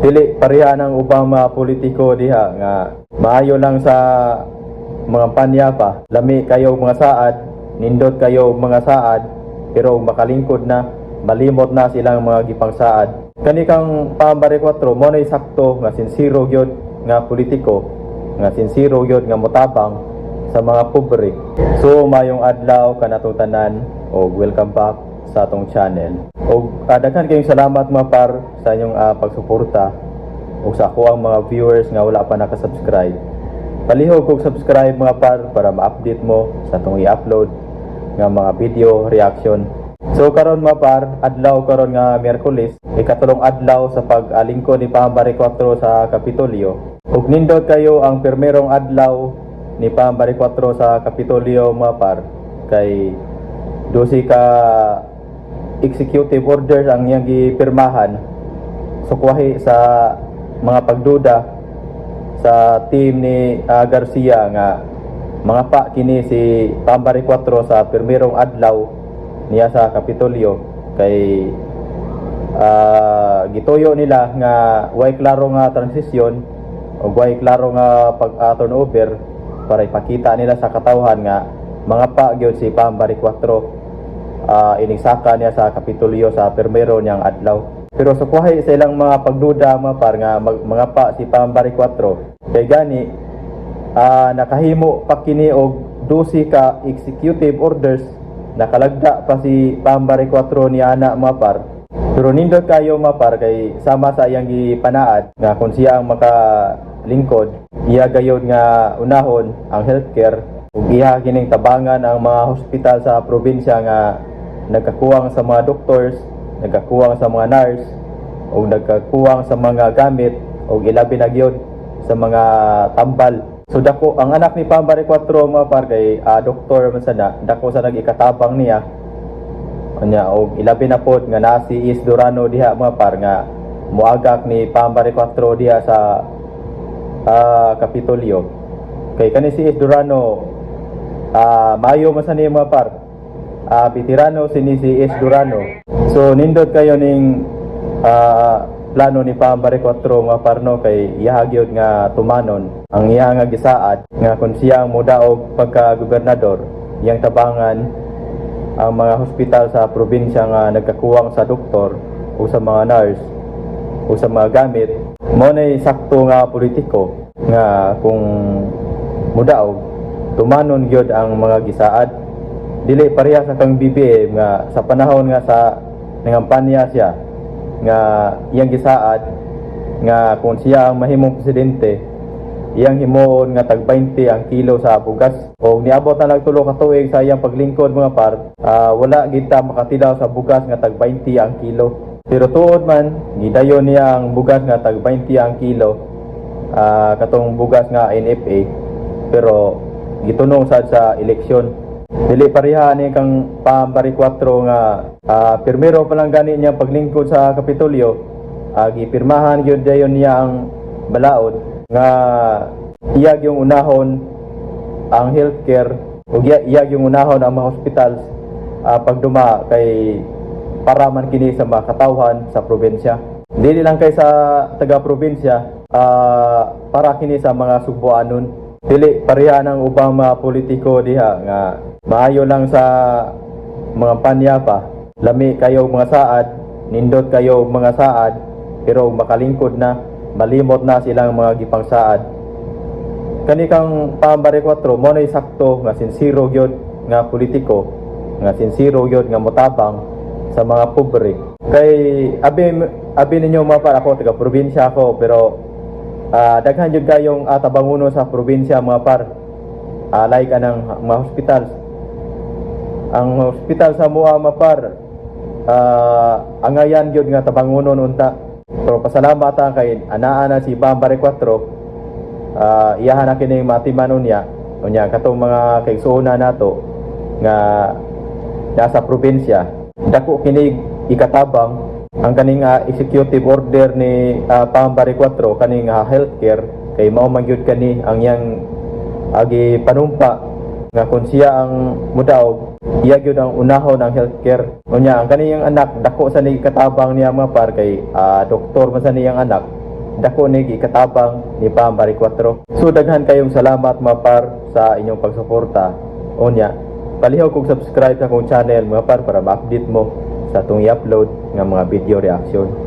Dili pareha ng ubang mga politiko diha nga maayo lang sa mga panya pa. Lami kayo mga saad, nindot kayo mga saad, pero makalingkod na, malimot na silang mga gipang saad. Kani kang Pambare 4 mo na sakto nga sinsiro gyud nga politiko, nga sinsiro gyud nga motabang sa mga pobre. So mayong adlaw kanatong tanan o welcome back sa atong channel. O daghan kayong salamat mga par sa inyong pagsuporta o sa ako ang mga viewers nga wala pa nakasubscribe. Palihog kog subscribe mga par para ma-update mo sa itong i-upload nga mga video reaction. So karon mga par, adlaw karon nga Miyerkules, ikatulong adlaw sa pag-alingkod ni Pambare 4 sa Kapitolyo. Ug nindot kayo ang pirmerong adlaw ni Pambare 4 sa Kapitolyo mga par, kay dosi ka executive orders ang iyang gipirmahan sukwahi sa mga pagduda sa team ni Garcia nga mga pa kini si Pambare 4 sa pirmerong adlaw niya sa Kapitolyo, kay gituyo nila nga way klaro nga transisyon o way klaro nga pag-turnover para ipakita nila sa katawhan nga mga pa gyud si Pambare 4 inisaka niya sa Kapitolyo sa pirmero niyang adlaw. Pero sukwahi sa ilang mga pagduda mga par nga mga pa si Pambare 4 kay gani nakahimo pa kini og 12 ka executive orders, nakalagda pa si Pambare 4 ni ana mga par. Pero nindot kayo mga par kay sama sa iyang gipanaad nga kung siya ang makalingkod, iya gayud nga unahon ang healthcare ug iya kining tabangan ang mga hospital sa probinsya nga nagkakuwang sa mga doctors, nagkakuwang sa mga nurse o nagkakuwang sa mga gamit o ilabi na gyud sa mga tambal. So dako ang anak ni Pambare 4 mga par kay doktor man sana, dako sa nag-ikatabang niya nya og ilabi na pod nga naa si Is Durano diha mga par nga muagak ni Pambare 4 diha sa Kapitolyo. Kay kani si Is Durano mayo man sa ni mga par, veterano sini si Is Durano. So nindot kayo ning plano ni Pambare 4 nga parno kay iya gyud nga tumanon ang iya nga gisaad nga kun siya ang modaog pagka-gobernador, iyang tabangan ang mga hospital sa probinsya nga nagkakuwang sa doktor o sa mga nurse o sa mga gamit. Mo nay sakto nga politiko nga kung modaog tumanon gyud ang mga gisaad. Dili pareha sa kang BBM nga sa panahon nga sa nangampanya siya nga iyang gisaad nga kung siya ang mahimong presidente, iyang himuon nga tag 20 ang kilo sa bugas. O niabot na nagtulo ka tuig sa iyang paglingkod mga par, wala gid ta makatilaw sa bugas nga tag 20 ang kilo. Pero tuod man gidayon niya ang bugas nga tag 20 ang kilo, katong bugas nga NFA, pero gitunong sad sa eleksyon. Dili pareha ni kang Pambare 4 nga pirmero pa lang gani niya paglingkod sa Kapitolyo, gipirmahan gyud dayon niya ang balaod nga iyag yung unahon ang healthcare ug iyag yung unahon ang mga hospitals pagduma kay para man kini sa mga katawhan sa probinsya. Dili lang kay sa taga-probinsya, para kini sa mga Subuanon. Dili pareha ng ubang mga politiko diha nga maayo lang sa mga panya pa. Lami kayo mga saad, nindot kayo mga saad, pero makalingkod na, malimot na silang mga gipang saad. Kani kang Pambare 4 mo na sakto nga sinsiro gyud nga politiko, nga sinsiro gyud nga motabang sa mga pobre. Kay abi ninyo mga par, ako taga probinsya ako, pero daghan jud kayong tabanguno sa probinsya mga par. Like anang mga hospitals. Ang hospital sa mua mga par, angayan gyud nga tabangunon unta. Pero pasalamat kay anaa na si Pambare 4, iyahan na kining matimanon niya. Unya katong mga kaigsuonan nato nga nasa probinsya, dako kinig ikatabang ang kaning executive order ni Pambare 4 kaning healthcare, kay mao man gyud kani ang yang agi panumpa nga kung siya ang mudaog, iya gyud ang unahon ang healthcare. Unya ang kaniyang anak dako sa ni katabang niya mga par, kay doktor man sa niyang anak, dako ni ikatabang ni Pam Bari 4. So daghan kayong salamat mga par sa inyong pagsuporta. Unya, palihog kog subscribe sa akong channel mga par para ma-update mo sa atong i-upload nga mga video reaction.